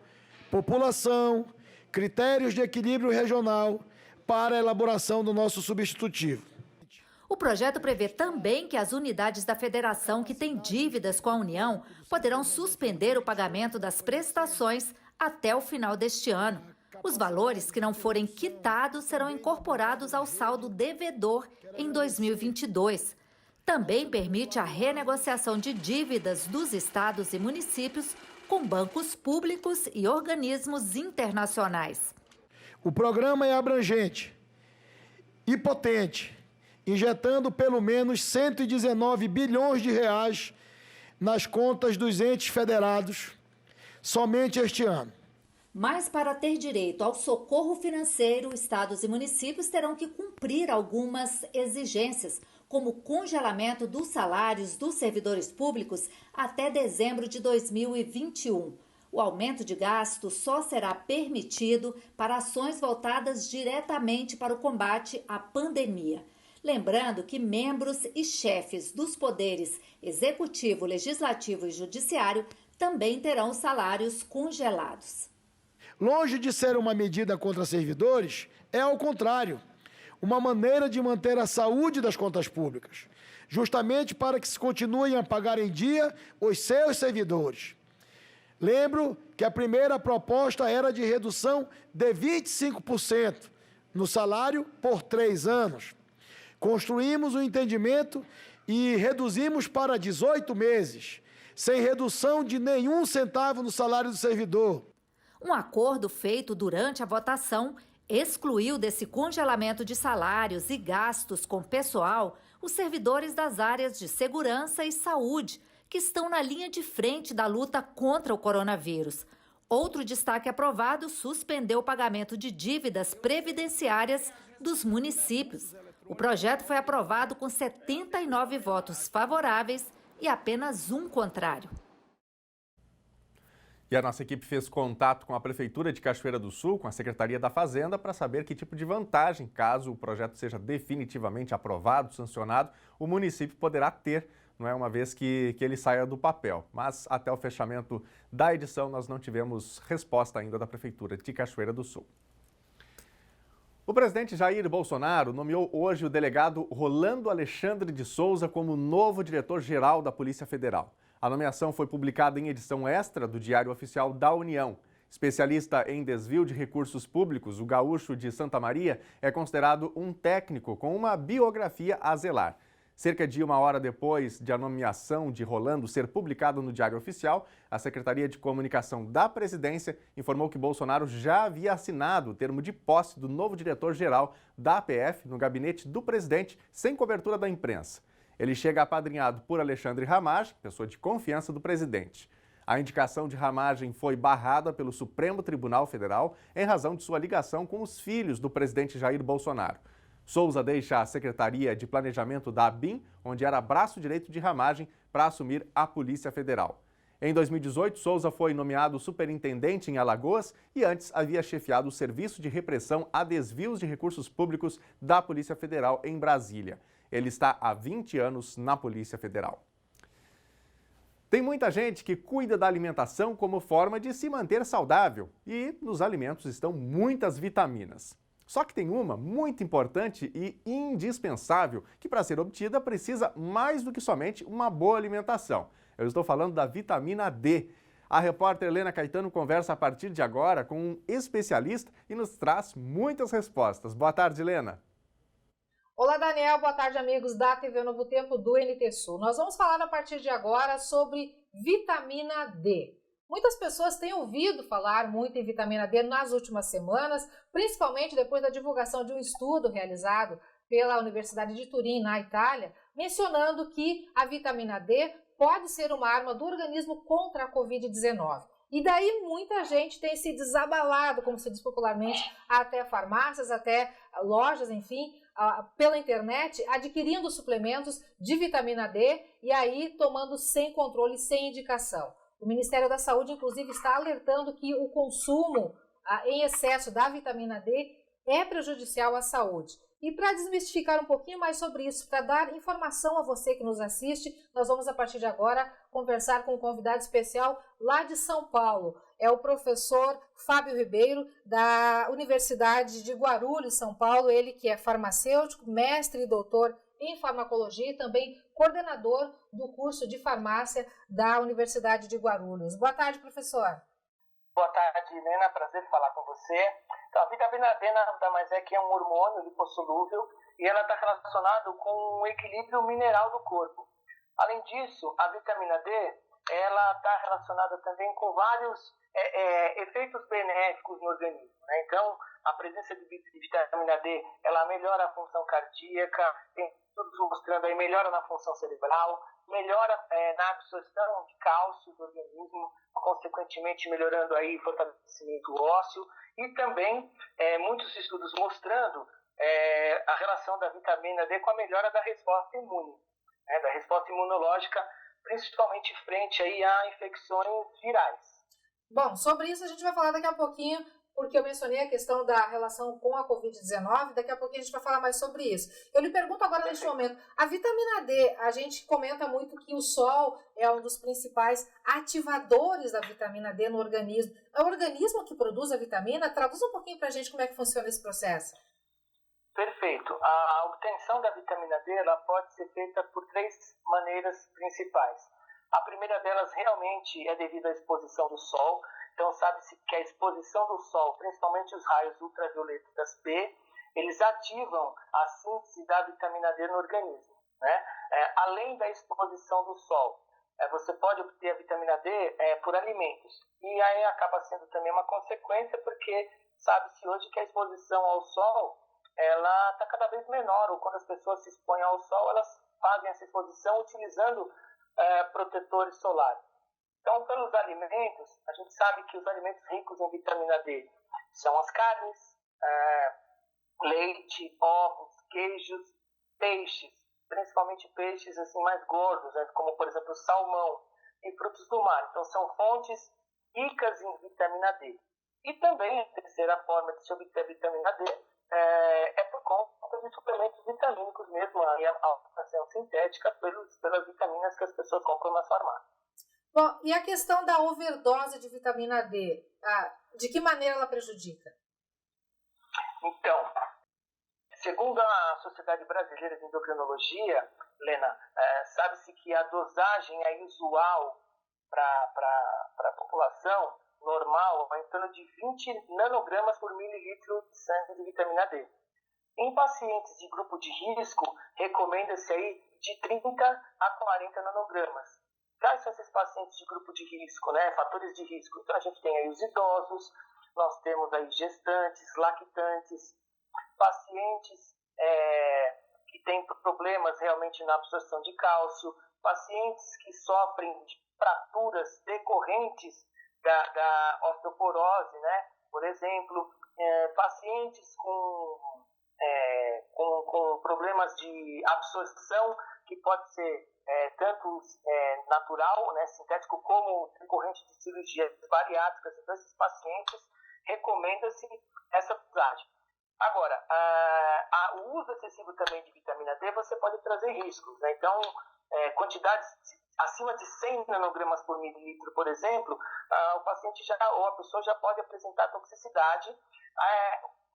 população, critérios de equilíbrio regional para a elaboração do nosso substitutivo. O projeto prevê também que as unidades da federação que têm dívidas com a União poderão suspender o pagamento das prestações até o final deste ano. Os valores que não forem quitados serão incorporados ao saldo devedor em 2022. Também permite a renegociação de dívidas dos estados e municípios com bancos públicos e organismos internacionais. O programa é abrangente e potente, injetando pelo menos 119 bilhões de reais nas contas dos entes federados somente este ano. Mas para ter direito ao socorro financeiro, estados e municípios terão que cumprir algumas exigências, como o congelamento dos salários dos servidores públicos até dezembro de 2021. O aumento de gastos só será permitido para ações voltadas diretamente para o combate à pandemia. Lembrando que membros e chefes dos poderes executivo, legislativo e judiciário também terão salários congelados. Longe de ser uma medida contra servidores, é ao contrário, uma maneira de manter a saúde das contas públicas, justamente para que se continuem a pagar em dia os seus servidores. Lembro que a primeira proposta era de redução de 25% no salário por 3 anos. Construímos um entendimento e reduzimos para 18 meses, sem redução de nenhum centavo no salário do servidor. Um acordo feito durante a votação excluiu desse congelamento de salários e gastos com pessoal os servidores das áreas de segurança e saúde, que estão na linha de frente da luta contra o coronavírus. Outro destaque aprovado suspendeu o pagamento de dívidas previdenciárias dos municípios. O projeto foi aprovado com 79 votos favoráveis e apenas um contrário. E a nossa equipe fez contato com a Prefeitura de Cachoeira do Sul, com a Secretaria da Fazenda, para saber que tipo de vantagem, caso o projeto seja definitivamente aprovado, sancionado, o município poderá ter, não é, uma vez que ele saia do papel. Mas até o fechamento da edição nós não tivemos resposta ainda da Prefeitura de Cachoeira do Sul. O presidente Jair Bolsonaro nomeou hoje o delegado Rolando Alexandre de Souza como novo diretor-geral da Polícia Federal. A nomeação foi publicada em edição extra do Diário Oficial da União. Especialista em desvio de recursos públicos, o gaúcho de Santa Maria é considerado um técnico com uma biografia a zelar. Cerca de uma hora depois de a nomeação de Rolando ser publicada no Diário Oficial, a Secretaria de Comunicação da Presidência informou que Bolsonaro já havia assinado o termo de posse do novo diretor-geral da APF no gabinete do presidente, sem cobertura da imprensa. Ele chega apadrinhado por Alexandre Ramagem, pessoa de confiança do presidente. A indicação de Ramagem foi barrada pelo Supremo Tribunal Federal em razão de sua ligação com os filhos do presidente Jair Bolsonaro. Souza deixa a Secretaria de Planejamento da ABIN, onde era braço direito de Ramagem, para assumir a Polícia Federal. Em 2018, Souza foi nomeado superintendente em Alagoas e antes havia chefiado o Serviço de Repressão a Desvios de Recursos Públicos da Polícia Federal em Brasília. Ele está há 20 anos na Polícia Federal. Tem muita gente que cuida da alimentação como forma de se manter saudável e nos alimentos estão muitas vitaminas. Só que tem uma muito importante e indispensável que, para ser obtida, precisa mais do que somente uma boa alimentação. Eu estou falando da vitamina D. A repórter Helena Caetano conversa a partir de agora com um especialista e nos traz muitas respostas. Boa tarde, Helena. Olá, Daniel. Boa tarde, amigos da TV Novo Tempo do NT Sul. Nós vamos falar a partir de agora sobre vitamina D. Muitas pessoas têm ouvido falar muito em vitamina D nas últimas semanas, principalmente depois da divulgação de um estudo realizado pela Universidade de Turim, na Itália, mencionando que a vitamina D pode ser uma arma do organismo contra a Covid-19. E daí muita gente tem se desabalado, como se diz popularmente, até farmácias, até lojas, enfim, pela internet, adquirindo suplementos de vitamina D e aí tomando sem controle, sem indicação. O Ministério da Saúde, inclusive, está alertando que o consumo em excesso da vitamina D é prejudicial à saúde. E para desmistificar um pouquinho mais sobre isso, para dar informação a você que nos assiste, nós vamos, a partir de agora, conversar com um convidado especial lá de São Paulo. É o professor Fábio Ribeiro, da Universidade de Guarulhos, São Paulo. Ele que é farmacêutico, mestre e doutor em farmacologia e também coordenador do curso de farmácia da Universidade de Guarulhos. Boa tarde, professor. Boa tarde, Helena. Prazer falar com você. Então, a vitamina D nada mais é que é um hormônio lipossolúvel e ela está relacionada com o equilíbrio mineral do corpo. Além disso, a vitamina D ela está relacionada também com vários efeitos benéficos no organismo, né? Então, a presença de vitamina D ela melhora a função cardíaca, tem estudos mostrando aí melhora na função cerebral, melhora na absorção de cálcio do organismo, consequentemente melhorando aí o fortalecimento ósseo e também muitos estudos mostrando a relação da vitamina D com a melhora da resposta imune, né, da resposta imunológica, principalmente frente aí a infecções virais. Bom, sobre isso a gente vai falar daqui a pouquinho, porque eu mencionei a questão da relação com a Covid-19, daqui a pouquinho a gente vai falar mais sobre isso. Eu lhe pergunto agora neste momento, a vitamina D, a gente comenta muito que o sol é um dos principais ativadores da vitamina D no organismo. É o organismo que produz a vitamina? Traduz um pouquinho para a gente como é que funciona esse processo. Perfeito. A obtenção da vitamina D ela pode ser feita por 3 maneiras principais. A primeira delas realmente é devido à exposição do sol. Então, sabe-se que a exposição do sol, principalmente os raios ultravioletas B, eles ativam a síntese da vitamina D no organismo, né? Além da exposição do sol, você pode obter a vitamina D por alimentos. E aí acaba sendo também uma consequência, porque sabe-se hoje que a exposição ao sol ela está cada vez menor, ou quando as pessoas se expõem ao sol, elas fazem essa exposição utilizando protetores solares. Então, pelos alimentos, a gente sabe que os alimentos ricos em vitamina D são as carnes, leite, ovos, queijos, peixes, principalmente peixes assim mais gordos, né, como por exemplo o salmão e frutos do mar. Então, são fontes ricas em vitamina D. E também a terceira forma de se obter vitamina D é por conta de suplementos vitamínicos mesmo, a alimentação sintética pelas vitaminas que as pessoas compram nas farmácias. Bom, e a questão da overdose de vitamina D, de que maneira ela prejudica? Então, segundo a Sociedade Brasileira de Endocrinologia, Lena, sabe-se que a dosagem é usual para a população normal é em torno de 20 nanogramas por mililitro de sangue de vitamina D. Em pacientes de grupo de risco, recomenda-se aí de 30 a 40 nanogramas. Quais são esses pacientes de grupo de risco, né? Fatores de risco. Então a gente tem aí os idosos, nós temos aí gestantes, lactantes, pacientes que têm problemas realmente na absorção de cálcio, pacientes que sofrem de fraturas decorrentes da osteoporose, né? Por exemplo, pacientes com problemas de absorção, que pode ser tanto natural, né, sintético, como decorrente de cirurgias bariátricas. Então, esses pacientes recomenda-se essa dosagem. Agora, o uso excessivo também de vitamina D, você pode trazer riscos, né? Então, quantidades acima de 100 nanogramas por mililitro, por exemplo, o paciente ou a pessoa já pode apresentar toxicidade.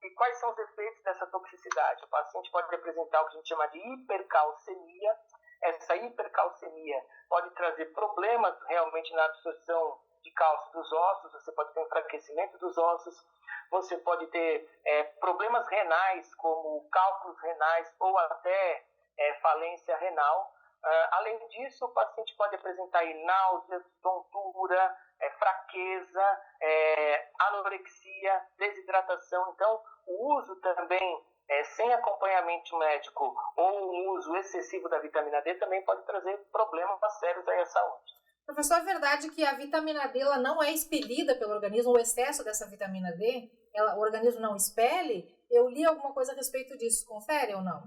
E quais são os efeitos dessa toxicidade? O paciente pode apresentar o que a gente chama de hipercalcemia. Essa hipercalcemia pode trazer problemas realmente na absorção de cálcio dos ossos, você pode ter enfraquecimento dos ossos, você pode ter problemas renais, como cálculos renais ou até falência renal. Além disso, o paciente pode apresentar aí náuseas, tontura, fraqueza, anorexia, desidratação. Então, o uso também sem acompanhamento médico ou um uso excessivo da vitamina D também pode trazer problemas sérios aí à saúde. Professor, é verdade que a vitamina D ela não é expelida pelo organismo, o excesso dessa vitamina D, o organismo não expele? Eu li alguma coisa a respeito disso, confere ou não?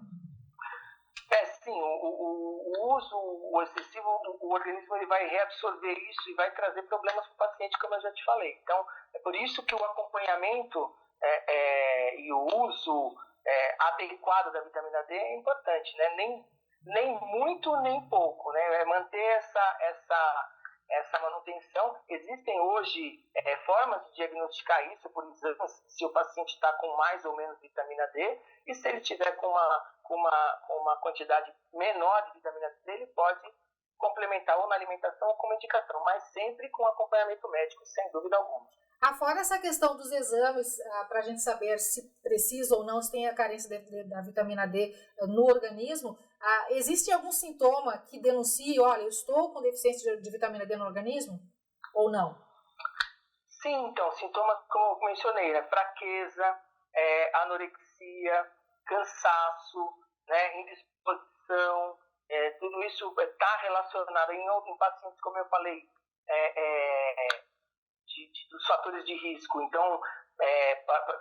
Sim, o uso excessivo, o organismo ele vai reabsorver isso e vai trazer problemas para o paciente, como eu já te falei. Então, é por isso que o acompanhamento e o uso adequado da vitamina D é importante, né? Nem muito, nem pouco, né? Manter essa manutenção. Existem hoje formas de diagnosticar isso por exames, se o paciente está com mais ou menos vitamina D, e se ele tiver com uma quantidade menor de vitamina D, ele pode complementar ou na alimentação ou com medicação, mas sempre com acompanhamento médico, sem dúvida alguma. Fora essa questão dos exames, para a gente saber se precisa ou não, se tem a carência da vitamina D no organismo, existe algum sintoma que denuncie, olha, eu estou com deficiência de vitamina D no organismo? Ou não? Sim, então, sintomas como eu mencionei, né? Fraqueza, anorexia, cansaço, né? Indisposição, tudo isso está relacionado em pacientes, como eu falei, dos fatores de risco. Então,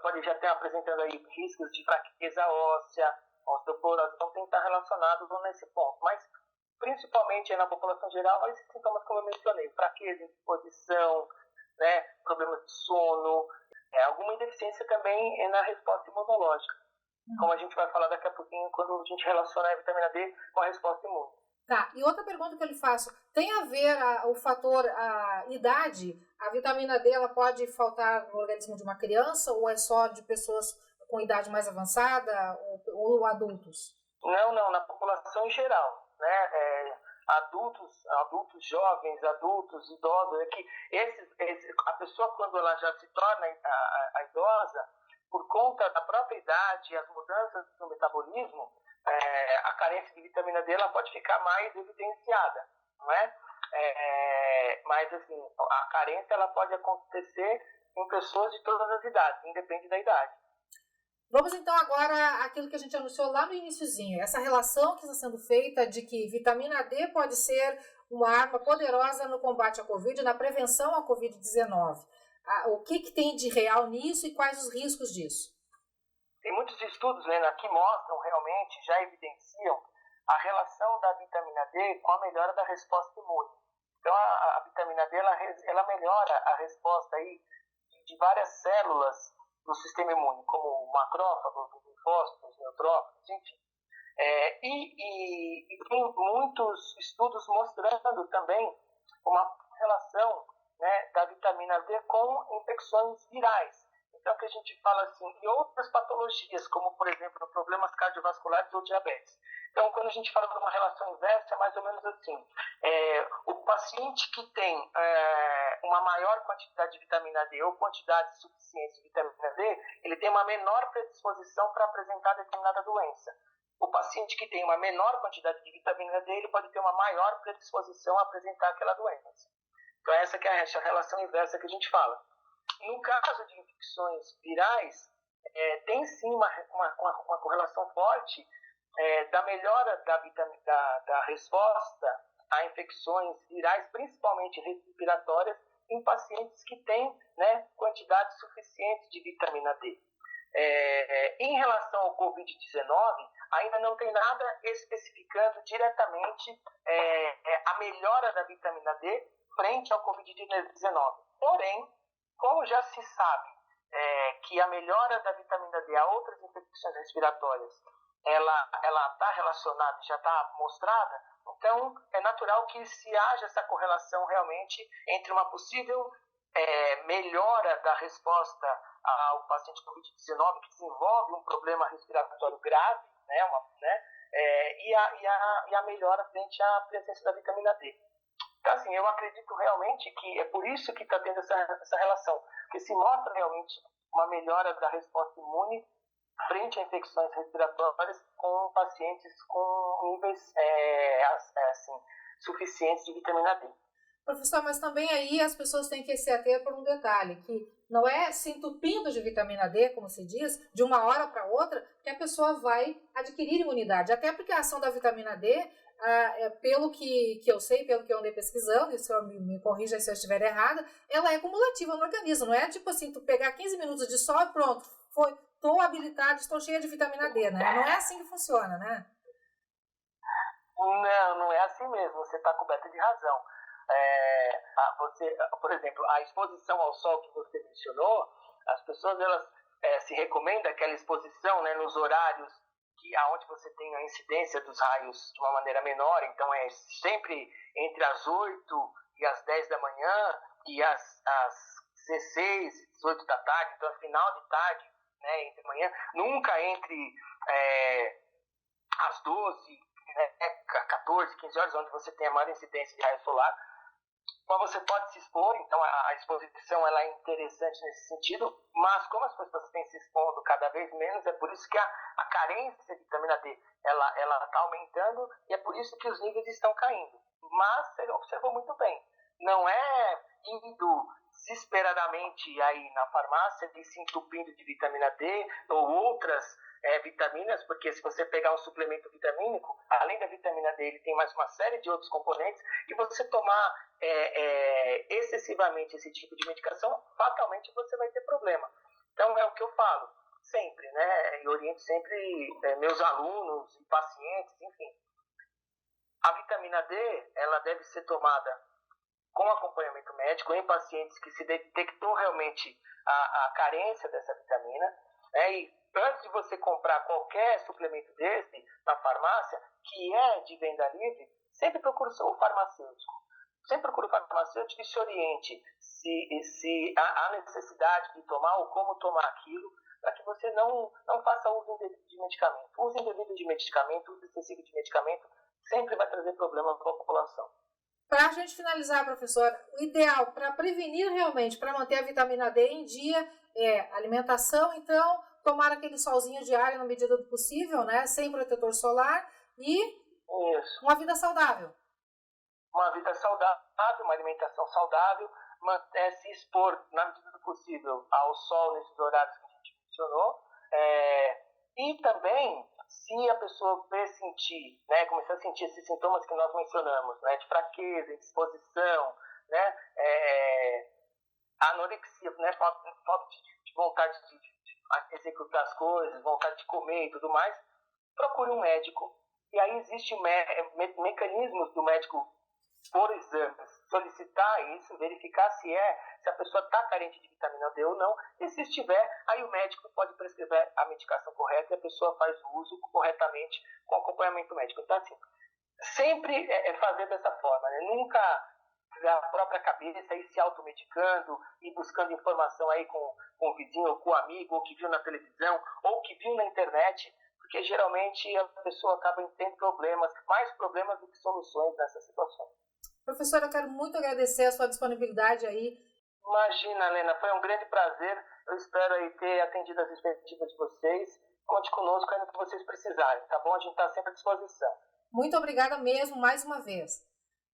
pode já estar apresentando aí riscos de fraqueza óssea, osteoporose, então tem que estar relacionado nesse ponto. Mas, principalmente na população geral, esses sintomas, como eu mencionei, fraqueza, indisposição, né, problemas de sono, alguma deficiência também na resposta imunológica, como a gente vai falar daqui a pouquinho, quando a gente relaciona a vitamina D com a resposta imune. Tá, e outra pergunta que eu lhe faço, tem a ver o fator idade? A vitamina D ela pode faltar no organismo de uma criança ou é só de pessoas com idade mais avançada ou adultos? Não, na população em geral, né? Adultos jovens, adultos, idosos, a pessoa quando ela já se torna a idosa, por conta da própria idade e as mudanças no metabolismo, a carência de vitamina D ela pode ficar mais evidenciada, não é? Mas assim, a carência ela pode acontecer em pessoas de todas as idades, independe da idade. Vamos então agora àquilo que a gente anunciou lá no iniciozinho, essa relação que está sendo feita de que vitamina D pode ser uma arma poderosa no combate à Covid, na prevenção à Covid-19. O que tem de real nisso e quais os riscos disso? Tem muitos estudos, Lena, que mostram realmente, já evidenciam a relação da vitamina D com a melhora da resposta imune. Então, a vitamina D, ela melhora a resposta aí de várias células do sistema imune, como macrófagos, linfócitos, neutrófilos, enfim. E tem muitos estudos mostrando também uma relação, né, da vitamina D com infecções virais. Então, que a gente fala assim, e outras patologias, como, por exemplo, problemas cardiovasculares ou diabetes. Então, quando a gente fala de uma relação inversa, é mais ou menos assim. O paciente que tem uma maior quantidade de vitamina D ou quantidade suficiente de vitamina D, ele tem uma menor predisposição para apresentar determinada doença. O paciente que tem uma menor quantidade de vitamina D, ele pode ter uma maior predisposição a apresentar aquela doença. Então, essa que é a relação inversa que a gente fala. No caso de infecções virais, tem sim uma correlação forte da melhora da resposta a infecções virais, principalmente respiratórias, em pacientes que têm, né, quantidade suficiente de vitamina D. Em relação ao Covid-19, ainda não tem nada especificando diretamente a melhora da vitamina D frente ao Covid-19. Porém, como já se sabe que a melhora da vitamina D a outras infecções respiratórias, ela está relacionada, já está mostrada, então é natural que se haja essa correlação realmente entre uma possível melhora da resposta ao paciente Covid-19 que desenvolve um problema respiratório grave, e a melhora frente à presença da vitamina D. Então, assim, eu acredito realmente que é por isso que está tendo essa relação, porque se mostra realmente uma melhora da resposta imune frente a infecções respiratórias com pacientes com níveis suficientes de vitamina D. Professor, mas também aí as pessoas têm que se ater por um detalhe, que não é se entupindo de vitamina D, como se diz, de uma hora para outra, que a pessoa vai adquirir imunidade. Até porque a ação da vitamina D, pelo que eu sei, pelo que eu andei pesquisando, e o senhor me corrija se eu estiver errada, ela é cumulativa no organismo. Não é tipo assim, tu pegar 15 minutos de sol e pronto, estou habilitado, estou cheia de vitamina D, né? Não é assim que funciona, né? Não é assim mesmo, você está coberta de razão. Por exemplo, a exposição ao sol que você mencionou, as pessoas se recomenda aquela exposição, né, nos horários onde você tem a incidência dos raios de uma maneira menor, então é sempre entre as 8 e as 10 da manhã e as 16, 18 da tarde, então é final de tarde, né, entre manhã, nunca entre as 12, 14, 15 horas, onde você tem a maior incidência de raio solar. Mas você pode se expor, então a exposição ela é interessante nesse sentido, mas como as pessoas têm se expondo cada vez menos, é por isso que a carência de vitamina D ela está aumentando e é por isso que os níveis estão caindo. Mas você observou muito bem, não é indo desesperadamente aí na farmácia e se entupindo de vitamina D ou outras vitaminas, porque se você pegar um suplemento vitamínico, além da vitamina D, ele tem mais uma série de outros componentes, e você tomar excessivamente esse tipo de medicação, fatalmente você vai ter problema. Então é o que eu falo sempre, né? E oriento sempre meus alunos e pacientes, enfim. A vitamina D, ela deve ser tomada com acompanhamento médico em pacientes que se detectou realmente a carência dessa vitamina, né? E antes de você comprar qualquer suplemento desse na farmácia, que é de venda livre, sempre procure o farmacêutico. Sempre procure o farmacêutico e se oriente se há necessidade de tomar ou como tomar aquilo, para que você não faça uso indevido de medicamento. O uso indevido de medicamento, uso excessivo de medicamento, sempre vai trazer problema para a população. Para a gente finalizar, professor, o ideal para prevenir realmente, para manter a vitamina D em dia, é alimentação, então, tomar aquele solzinho diário na medida do possível, né, sem protetor solar e uma vida saudável. Uma vida saudável, uma alimentação saudável, se expor na medida do possível ao sol nesses horários que a gente mencionou, e também, se a pessoa pressentir, né, começar a sentir esses sintomas que nós mencionamos, né, de fraqueza, indisposição, né, anorexia, né, falta de vontade de executar as coisas, vontade de comer e tudo mais, procure um médico. E aí existem mecanismos do médico por exames, solicitar isso, verificar se a pessoa está carente de vitamina D ou não, e se estiver, aí o médico pode prescrever a medicação correta e a pessoa faz o uso corretamente com acompanhamento médico. Então, assim, sempre fazer dessa forma, né? Nunca da própria cabeça ir se automedicando e buscando informação aí com o vizinho ou com o amigo, ou que viu na televisão, ou que viu na internet, porque geralmente a pessoa acaba tendo problemas, mais problemas do que soluções nessas situações. Professora, eu quero muito agradecer a sua disponibilidade aí. Imagina, Helena, foi um grande prazer. Eu espero aí ter atendido as expectativas de vocês. Conte conosco aí no que vocês precisarem, tá bom? A gente está sempre à disposição. Muito obrigada mesmo, mais uma vez.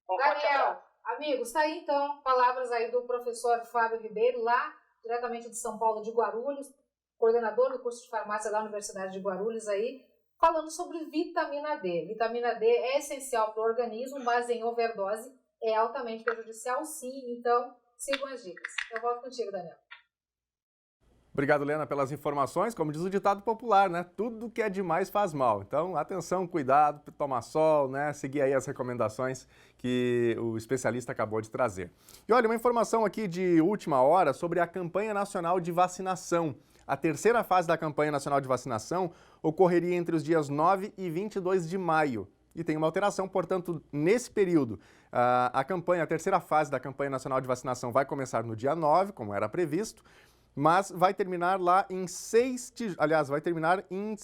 Daniel, amigos, tá aí então palavras aí do professor Fábio Ribeiro, lá diretamente de São Paulo, de Guarulhos, coordenador do curso de farmácia da Universidade de Guarulhos aí, falando sobre vitamina D. Vitamina D é essencial para o organismo, mas em overdose é altamente prejudicial, sim. Então, sigam as dicas. Eu volto contigo, Daniel. Obrigado, Lena, pelas informações. Como diz o ditado popular, né? Tudo que é demais faz mal. Então, atenção, cuidado, tomar sol, né? Seguir aí as recomendações que o especialista acabou de trazer. E olha, uma informação aqui de última hora sobre a campanha nacional de vacinação. A terceira fase da campanha nacional de vacinação ocorreria entre os dias 9 e 22 de maio. E tem uma alteração, portanto, nesse período. A terceira fase da campanha nacional de vacinação vai começar no dia 9, como era previsto, mas vai terminar lá em 6 de... Aliás, vai terminar em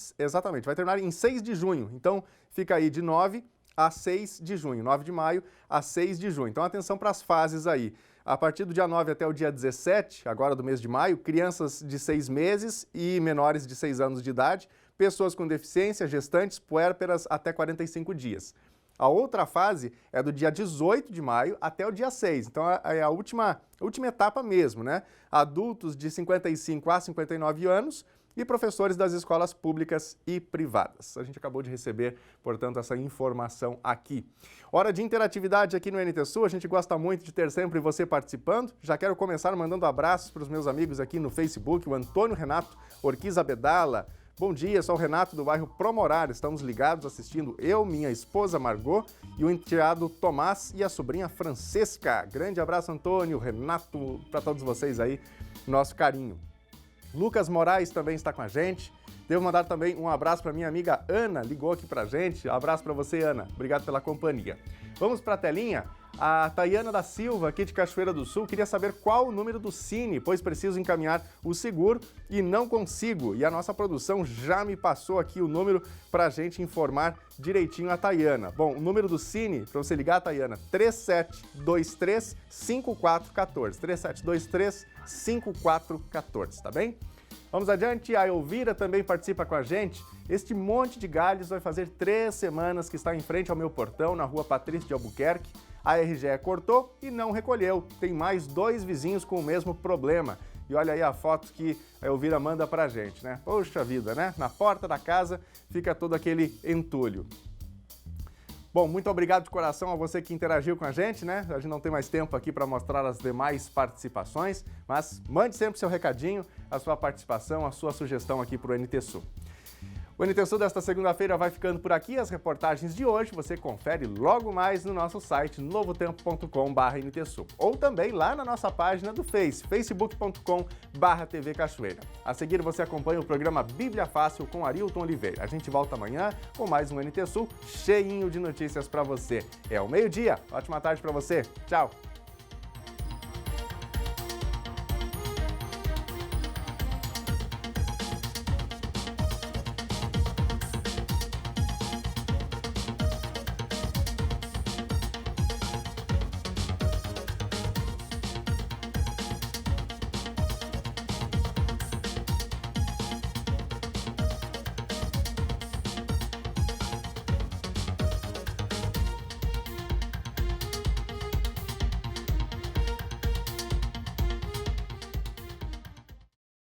6 de junho. Então, fica aí de 9 a 6 de junho, 9 de maio a 6 de junho. Então, atenção para as fases aí. A partir do dia 9 até o dia 17, agora do mês de maio, crianças de 6 meses e menores de 6 anos de idade, pessoas com deficiência, gestantes, puérperas até 45 dias. A outra fase é do dia 18 de maio até o dia 6, então é a última etapa mesmo, né? Adultos de 55 a 59 anos e professores das escolas públicas e privadas. A gente acabou de receber, portanto, essa informação aqui. Hora de interatividade aqui no NT Sul, a gente gosta muito de ter sempre você participando. Já quero começar mandando abraços para os meus amigos aqui no Facebook, o Antônio Renato Orquiz Abedala. Bom dia, sou o Renato do bairro Promorar. Estamos ligados assistindo eu, minha esposa Margot e o enteado Tomás e a sobrinha Francesca. Grande abraço, Antônio, Renato, para todos vocês aí, nosso carinho. Lucas Moraes também está com a gente. Devo mandar também um abraço para minha amiga Ana, ligou aqui para a gente. Abraço para você, Ana. Obrigado pela companhia. Vamos para a telinha? A Tayana da Silva, aqui de Cachoeira do Sul, queria saber qual o número do Cine, pois preciso encaminhar o seguro e não consigo. E a nossa produção já me passou aqui o número para a gente informar direitinho a Tayana. Bom, o número do Cine, para você ligar, Tayana, 3723-5414. 3723-5414, tá bem? Vamos adiante, a Elvira também participa com a gente. Este monte de galhos vai fazer 3 semanas que está em frente ao meu portão, na rua Patrício de Albuquerque. A RGE cortou e não recolheu. Tem mais 2 vizinhos com o mesmo problema. E olha aí a foto que a Elvira manda pra gente, né? Poxa vida, né? Na porta da casa fica todo aquele entulho. Bom, muito obrigado de coração a você que interagiu com a gente, né? A gente não tem mais tempo aqui para mostrar as demais participações, mas mande sempre seu recadinho, a sua participação, a sua sugestão aqui para o NT Sul. O NT Sul desta segunda-feira vai ficando por aqui. As reportagens de hoje você confere logo mais no nosso site novotempo.com/NTSul ou também lá na nossa página do Face, facebook.com/TV Cachoeira. A seguir você acompanha o programa Bíblia Fácil com Arilton Oliveira. A gente volta amanhã com mais um NT Sul cheinho de notícias para você. É o meio-dia. Ótima tarde para você. Tchau.